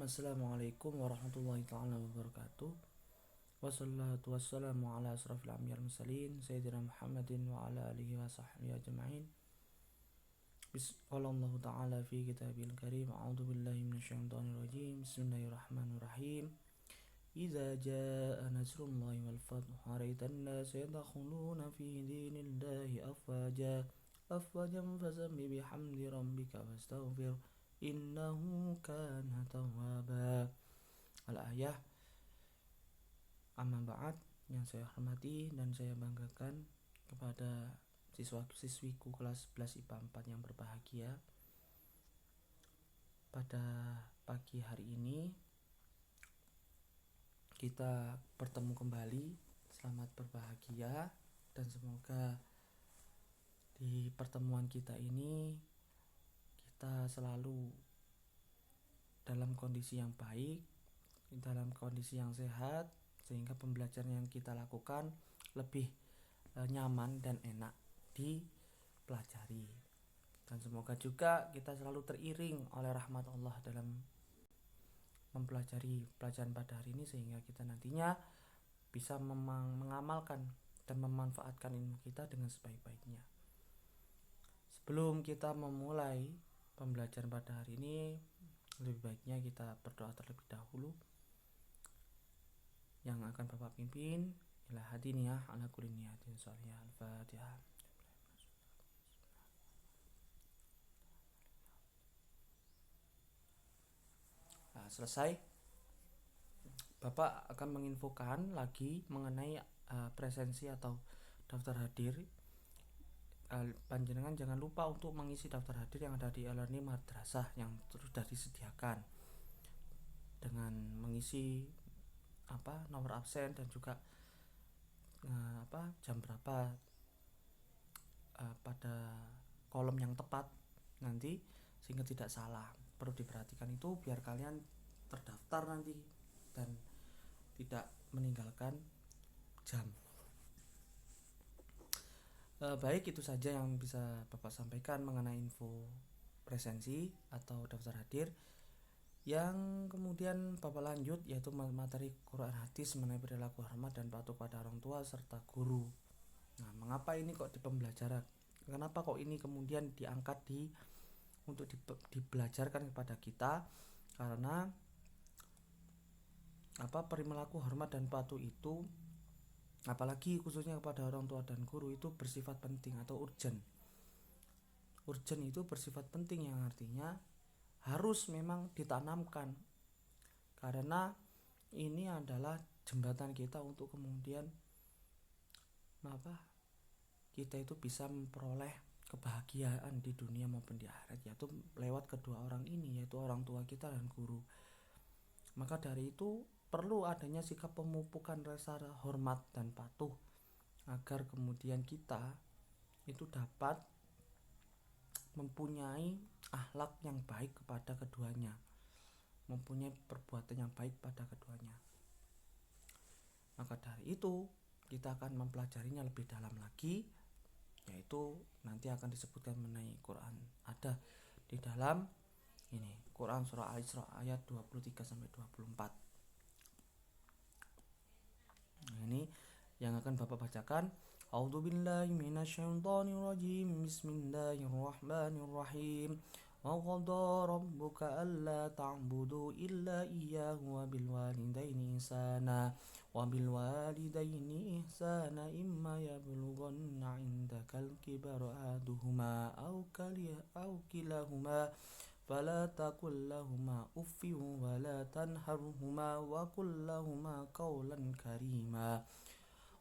Assalamualaikum warahmatullahi taala wabarakatuh. Wassalatu wassalamu ala asrafil anbiya'il mursalin sayyidina Muhammadin wa ala alihi wa sahbihi ajma'in. Bismillah ta'ala fi kitabil karim. A'udzu billahi minasyaitonir rajim. Bismillahirrahmanirrahim. Idza jaa nasrullahi wal fath wa ra'aitan nasa yadkhuluna fi dinillahi afwajan fasabbih bihamdi rabbika wastaghfir innahu kana tawwaba. Al-ayah. Amma ba'd, yang saya hormati dan saya banggakan kepada siswa-siswiku kelas 11 IPA 4 yang berbahagia. Pada pagi hari ini kita bertemu kembali. Selamat berbahagia dan semoga di pertemuan kita ini kita selalu dalam kondisi yang baik, dalam kondisi yang sehat, sehingga pembelajaran yang kita lakukan lebih nyaman dan enak dipelajari. Dan semoga juga kita selalu teriring oleh rahmat Allah dalam mempelajari pelajaran pada hari ini, sehingga kita nantinya bisa mengamalkan dan memanfaatkan ilmu kita dengan sebaik-baiknya. Sebelum kita memulai pembelajaran pada hari ini, lebih baiknya kita berdoa terlebih dahulu. Yang akan Bapak pimpin, ila hadiniyah ala kulli niyatin shalihah. Al-Fatihah. Selesai, Bapak akan menginfokan lagi mengenai presensi atau daftar hadir. Panjenengan jangan lupa untuk mengisi daftar hadir yang ada di e-learning madrasah yang sudah disediakan dengan mengisi nomor absen dan juga jam berapa pada kolom yang tepat nanti, sehingga tidak salah. Perlu diperhatikan itu biar kalian terdaftar nanti dan tidak meninggalkan jam. Baik, itu saja yang bisa Bapak sampaikan mengenai info presensi atau daftar hadir. Yang kemudian Bapak lanjut yaitu materi Quran hadis mengenai perilaku hormat dan patuh pada orang tua serta guru. Nah, mengapa ini kok di pembelajaran? Kenapa kok ini kemudian diangkat untuk dibelajarkan kepada kita? Karena perilaku hormat dan patuh itu, apalagi khususnya kepada orang tua dan guru, itu bersifat penting atau urgent. Urgent itu bersifat penting, yang artinya harus memang ditanamkan, karena ini adalah jembatan kita untuk kemudian kita itu bisa memperoleh kebahagiaan di dunia maupun di akhirat, yaitu lewat kedua orang ini, yaitu orang tua kita dan guru. Maka dari itu perlu adanya sikap pemupukan rasa hormat dan patuh agar kemudian kita itu dapat mempunyai akhlak yang baik kepada keduanya, mempunyai perbuatan yang baik pada keduanya. Maka dari itu kita akan mempelajarinya lebih dalam lagi, yaitu nanti akan disebutkan mengenai Quran. Ada di dalam ini Quran surah Al-Isra ayat 23 sampai 24. Nah, ini yang akan Bapak bacakan. A'udzubillahi minasyaitonirrajim. Bismillahirrahmanirrahim. Wa qada rabbuka alla ta'budu illa iyyahu wa bil walidaini ihsana imma yablughanna 'indakal kibara ahaduhuma aw kilahuma fala taqul lahumā uffin wa la tanharhumā wa qul lahumā qawlan karīmā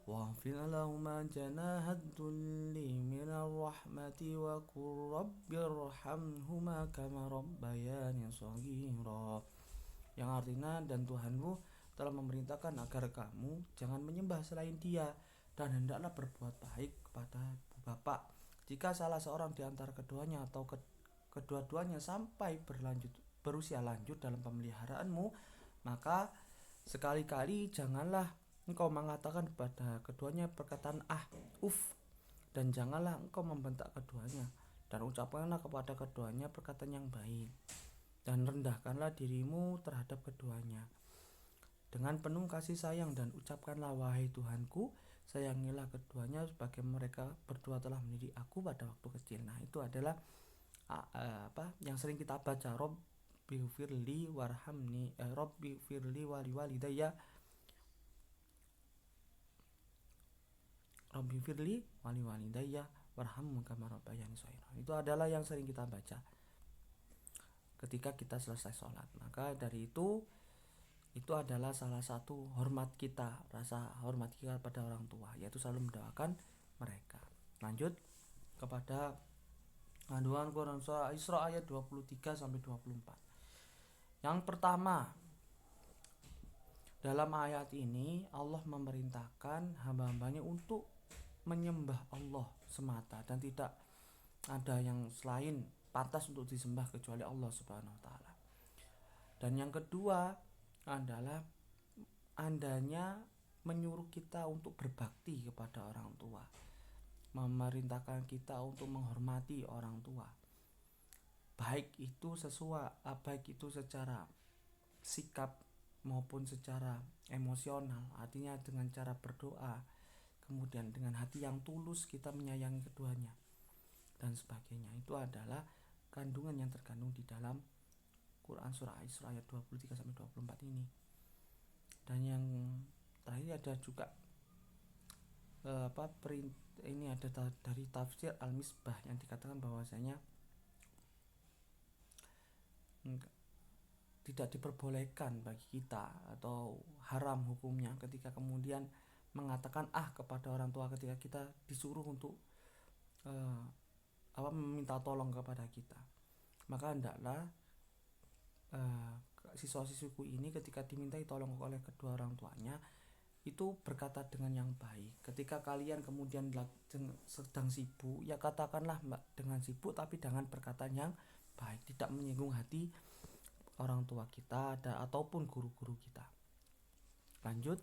واغفر لهما جناح الذل من الرحمة وقل رب ارحمهما كما ربياني صغيرا. Yang artinya, dan Tuhanmu telah memerintahkan agar kamu jangan menyembah selain Dia, dan hendaklah berbuat baik kepada ibu bapak. Jika salah seorang di antara keduanya atau kedua-duanya sampai berusia lanjut dalam pemeliharaanmu, maka sekali-kali janganlah engkau mengatakan kepada keduanya perkataan dan janganlah engkau membentak keduanya, dan ucapkanlah kepada keduanya perkataan yang baik. dan rendahkanlah dirimu terhadap keduanya dengan penuh kasih sayang, dan ucapkanlah, wahai Tuhanku, sayangilah keduanya sebagai mereka berdua telah mendidik aku pada waktu kecil. Nah, itu adalah yang sering kita baca, Rabbi firli warhamni, Rabbi firli wali walidayya, Rabbi firli wali walidayya warhamhum kama rabbayani shaghira. Itu adalah yang sering kita baca ketika kita selesai sholat. Maka dari itu adalah salah satu hormat kita, rasa hormat kita pada orang tua, yaitu selalu mendoakan mereka. Lanjut kepada panduan Quran surah Isra ayat 23 sampai 24. Yang pertama, dalam ayat ini Allah memerintahkan hamba-hambanya untuk menyembah Allah semata dan tidak ada yang selain pantas untuk disembah kecuali Allah Subhanahu wa taala. Dan yang kedua adalah andanya menyuruh kita untuk berbakti kepada orang tua, memerintahkan kita untuk menghormati orang tua, baik itu secara sikap maupun secara emosional, artinya dengan cara berdoa, kemudian dengan hati yang tulus kita menyayangi keduanya dan sebagainya. Itu adalah kandungan yang terkandung di dalam Quran surah Isra ayat 23 sampai 24 ini. Dan yang terakhir ada juga ini ada dari tafsir Al-Misbah yang dikatakan bahwasanya tidak diperbolehkan bagi kita atau haram hukumnya ketika kemudian mengatakan kepada orang tua ketika kita disuruh untuk meminta tolong kepada kita. Maka hendaklah siswa-siswiku ini ketika dimintai tolong oleh kedua orang tuanya itu berkata dengan yang baik. Ketika kalian kemudian sedang sibuk, ya katakanlah dengan sibuk tapi dengan perkataan yang baik, tidak menyinggung hati orang tua kita ataupun guru-guru kita. Lanjut.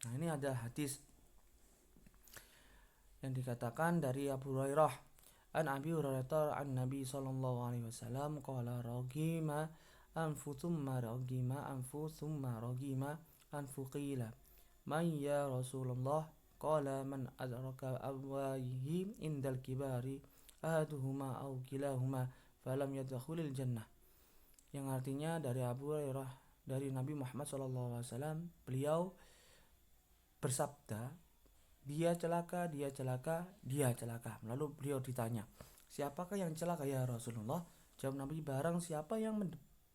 Nah, ini ada hadis yang dikatakan dari Abu Hurairah, an Abi Hurairah an Nabi sallallahu alaihi wasallam qala ragima anfu thumma ragima anfu thumma ragima anfu qila man ya Rasulullah qala man adraka awaihi indal kibari ahaduhuma aw kilahuma falam yadkhulil jannah. Yang artinya dari Abu Hurairah dari Nabi Muhammad SAW, beliau bersabda, dia celaka. Lalu beliau ditanya, siapakah yang celaka ya Rasulullah? Jawab Nabi, barang siapa yang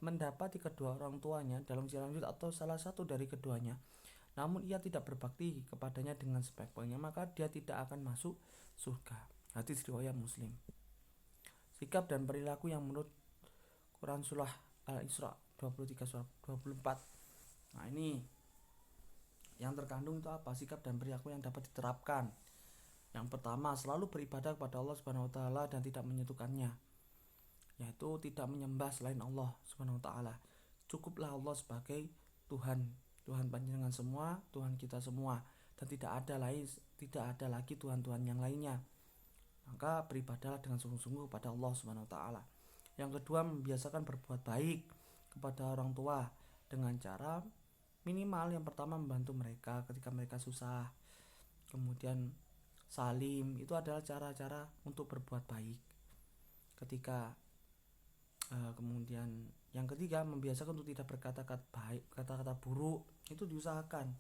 mendapati kedua orang tuanya dalam jalan wujud atau salah satu dari keduanya, namun ia tidak berbakti kepadanya dengan sebaik-baiknya, maka dia tidak akan masuk surga. Hadis riwayat Muslim. Sikap dan perilaku yang menurut Quran surah Al-Isra 23 surah 24. Nah, ini yang terkandung itu apa? Sikap dan perilaku yang dapat diterapkan. Yang pertama, selalu beribadah kepada Allah Subhanahu wa taala dan tidak menyentuhkannya, yaitu tidak menyembah selain Allah Subhanahu wa taala. Cukuplah Allah sebagai Tuhan panjenengan semua, Tuhan kita semua, dan tidak ada lagi Tuhan-Tuhan yang lainnya. Maka beribadahlah dengan sungguh-sungguh kepada Allah Subhanahu wa taala. Yang kedua, membiasakan berbuat baik kepada orang tua dengan cara minimal yang pertama membantu mereka ketika mereka susah. Kemudian salim, itu adalah cara-cara untuk berbuat baik. Kemudian yang ketiga, membiasakan untuk tidak kata-kata buruk, itu diusahakan.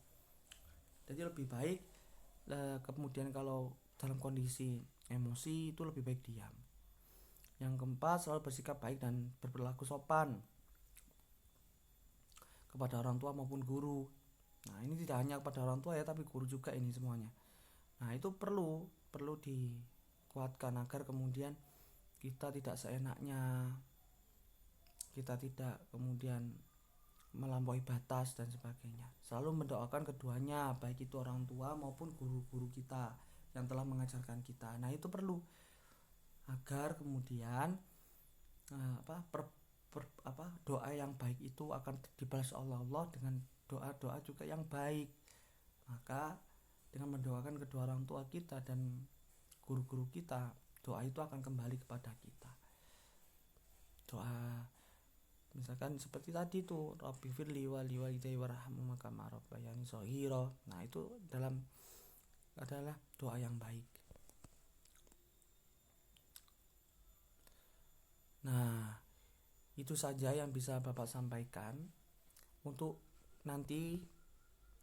Jadi lebih baik kemudian kalau dalam kondisi emosi itu lebih baik diam. Yang keempat, selalu bersikap baik dan berperilaku sopan kepada orang tua maupun guru. Nah, ini tidak hanya kepada orang tua ya, tapi guru juga ini semuanya. Nah, itu perlu dikuatkan agar kemudian kita tidak seenaknya, kita tidak kemudian melampaui batas dan sebagainya. Selalu mendoakan keduanya, baik itu orang tua maupun guru-guru kita yang telah mengajarkan kita. Nah, itu perlu agar kemudian doa yang baik itu akan dibalas oleh Allah dengan doa-doa juga yang baik. Maka dengan mendoakan kedua orang tua kita dan guru-guru kita, doa itu akan kembali kepada kita. Doa Misalkan seperti tadi tuh, Rabbi firli wali walidayya warhamhuma kama rabbayani shaghira. Nah, itu adalah doa yang baik. Nah, itu saja yang bisa Bapak sampaikan. Untuk nanti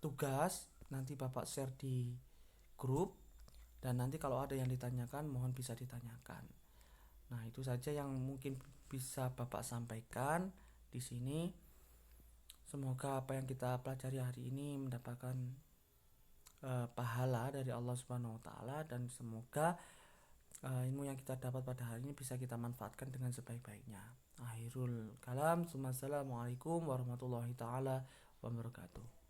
tugas, nanti Bapak share di grup, dan nanti kalau ada yang ditanyakan mohon bisa ditanyakan. Nah, itu saja yang mungkin bisa Bapak sampaikan di sini. Semoga apa yang kita pelajari hari ini mendapatkan pahala dari Allah Subhanahu wa taala, dan semoga ilmu yang kita dapat pada hari ini bisa kita manfaatkan dengan sebaik-baiknya. Akhirul kalam, assalamualaikum warahmatullahi taala wabarakatuh.